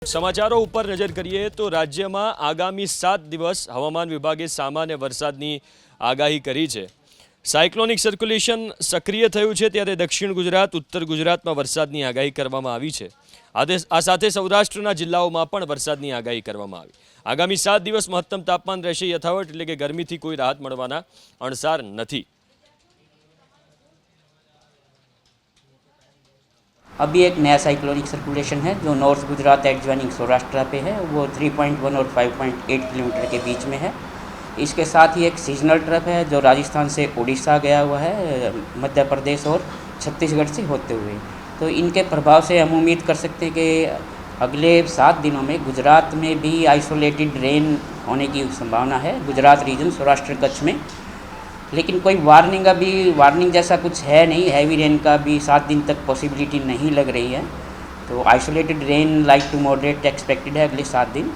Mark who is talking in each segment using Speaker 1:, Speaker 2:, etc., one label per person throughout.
Speaker 1: સમાચારો ઉપર નજર કરીએ તો રાજ્યમાં આગામી 7 દિવસ હવામાન વિભાગે સામાન્ય વરસાદની આગાહી કરી છે। સાયક્લોનિક સર્ક્યુલેશન સક્રિય થયું છે ત્યારે દક્ષિણ ગુજરાત ઉત્તર ગુજરાતમાં વરસાદની આગાહી કરવામાં આવી છે। આ સાથે સૌરાષ્ટ્રના જિલ્લાઓમાં પણ વરસાદની આગાહી કરવામાં આવી। આગામી 7 દિવસ મહત્તમ તાપમાન રહેશે યથાવત, એટલે કે ગરમીથી કોઈ રાહત મળવાના અણસાર નથી।
Speaker 2: अभी एक नया साइक्लोनिक सर्कुलेशन है जो नॉर्थ गुजरात एडजॉइनिंग सौराष्ट्र पे है। वो 3.1 और 5.8 किलोमीटर के बीच में है। इसके साथ ही एक सीजनल ट्रफ है जो राजस्थान से उड़ीसा गया हुआ है, मध्य प्रदेश और छत्तीसगढ़ से होते हुए। तो इनके प्रभाव से हम उम्मीद कर सकते हैं कि अगले 7 दिनों में गुजरात में भी आइसोलेटेड रेन होने की संभावना है, गुजरात रीजन सौराष्ट्र कच्छ में। लेकिन कोई वार्निंग जैसा कुछ है नहीं, हैवी रेन का भी 7 दिन तक पॉसिबिलिटी नहीं लग रही है। तो isolated rain light to moderate expected है अगले 7 दिन।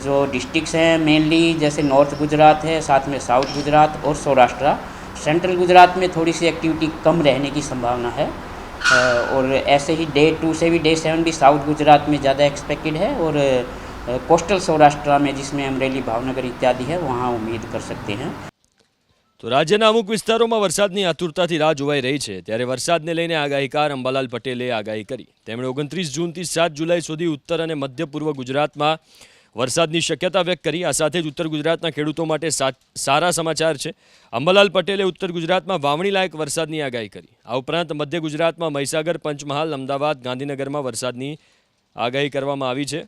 Speaker 2: जो डिस्ट्रिक्ट्स हैं मेनली जैसे नॉर्थ गुजरात है, साथ में साउथ गुजरात और सौराष्ट्र। सेंट्रल गुजरात में थोड़ी सी एक्टिविटी कम रहने की संभावना है। और ऐसे ही डे 2 से भी डे 7 भी साउथ गुजरात में ज़्यादा एक्सपेक्टेड है। और कोस्टल सौराष्ट्र में जिसमें अमरेली भावनगर इत्यादि है वहाँ उम्मीद कर सकते हैं।
Speaker 1: तो राज्यના અમુક વિસ્તારોમાં વરસાદની આતુરતાથી રાહ જોવાઈ રહી છે ત્યારે વરસાદને લઈને આગાહીકાર અંબાલાલ પટેલે આગાહી કરી। તેમણે 29 જૂનથી 7 જુલાઈ સુધી ઉત્તર અને મધ્ય પૂર્વ ગુજરાતમાં વરસાદની શક્યતા વ્યક્ત કરી। આ સાથે જ ઉત્તર ગુજરાતના ખેડૂતો માટે સારા સમાચાર છે। અંબાલાલ પટેલે ઉત્તર ગુજરાતમાં વાવણી લાયક વરસાદની આગાહી કરી। આ ઉપરાંત મધ્ય ગુજરાતમાં મહીસાગર, પંચમહાલ, અમદાવાદ, ગાંધીનગરમાં વરસાદની આગાહી કરવામાં આવી છે।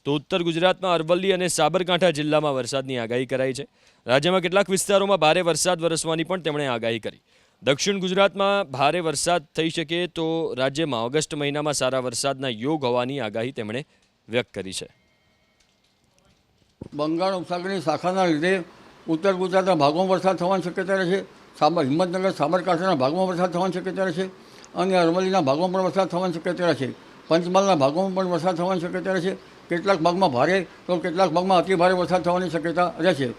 Speaker 1: તો ઉત્તર ગુજરાતમાં અરવલ્લી અને સાબરકાંઠા જિલ્લામાં વરસાદની આગાહી કરાઈ છે। રાજ્યમાં કેટલાક વિસ્તારોમાં ભારે વરસાદ વરસવાની પણ તેમણે આગાહી કરી। દક્ષિણ ગુજરાતમાં ભારે વરસાદ થઈ શકે તો રાજ્યમાં ઓગસ્ટ મહિનામાં સારા વરસાદના યોગ હોવાની આગાહી તેમણે વ્યક્ત કરી છે।
Speaker 3: બંગાળ ઉપસાગરની શાખાના લીધે ઉત્તર ગુજરાતના ભાગોમાં વરસાદ થવાની શક્યતા રહેશે। હિંમતનગર, સાબરકાંઠાના ભાગોમાં વરસાદ થવાની શક્યતા રહેશે અને અરવલ્લીના ભાગોમાં પણ વરસાદ થવાની શક્યતા રહેશે। પંચમહાલના ભાગોમાં પણ વરસાદ થવાની શક્યતા રહેશે। કેટલાક ભાગમાં ભારે તો કેટલાક ભાગમાં અતિ ભારે વરસાદ થવાની શક્યતા રહેશે।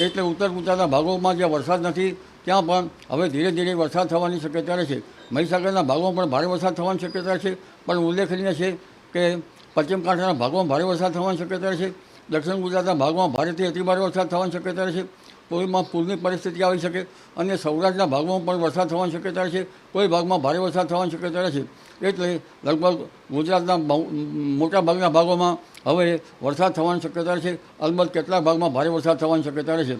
Speaker 3: એટલે ઉત્તર ગુજરાતના ભાગોમાં જ્યાં વરસાદ નથી ત્યાં પણ હવે ધીરે ધીરે વરસાદ થવાની શક્યતા રહેશે। મહીસાગરના ભાગોમાં પણ ભારે વરસાદ થવાની શક્યતા રહેશે, પણ ઉલ્લેખનીય છે કે પશ્ચિમ કાંઠાના ભાગોમાં ભારે વરસાદ થવાની શક્યતા રહેશે। દક્ષિણ ગુજરાતના ભાગમાં ભારેથી અતિભારે વરસાદ થવાની શક્યતા રહેશે। કોઈમાં પૂરની પરિસ્થિતિ આવી શકે અને સૌરાષ્ટ્રના ભાગમાં પણ વરસાદ થવાની શક્યતા રહેશે। કોઈ ભાગમાં ભારે વરસાદ થવાની શક્યતા રહેશે। એટલે લગભગ ગુજરાતના મોટાભાગના ભાગોમાં હવે વરસાદ થવાની શક્યતા રહેશે। અલબત્ત કેટલાક ભાગમાં ભારે વરસાદ થવાની શક્યતા રહેશે।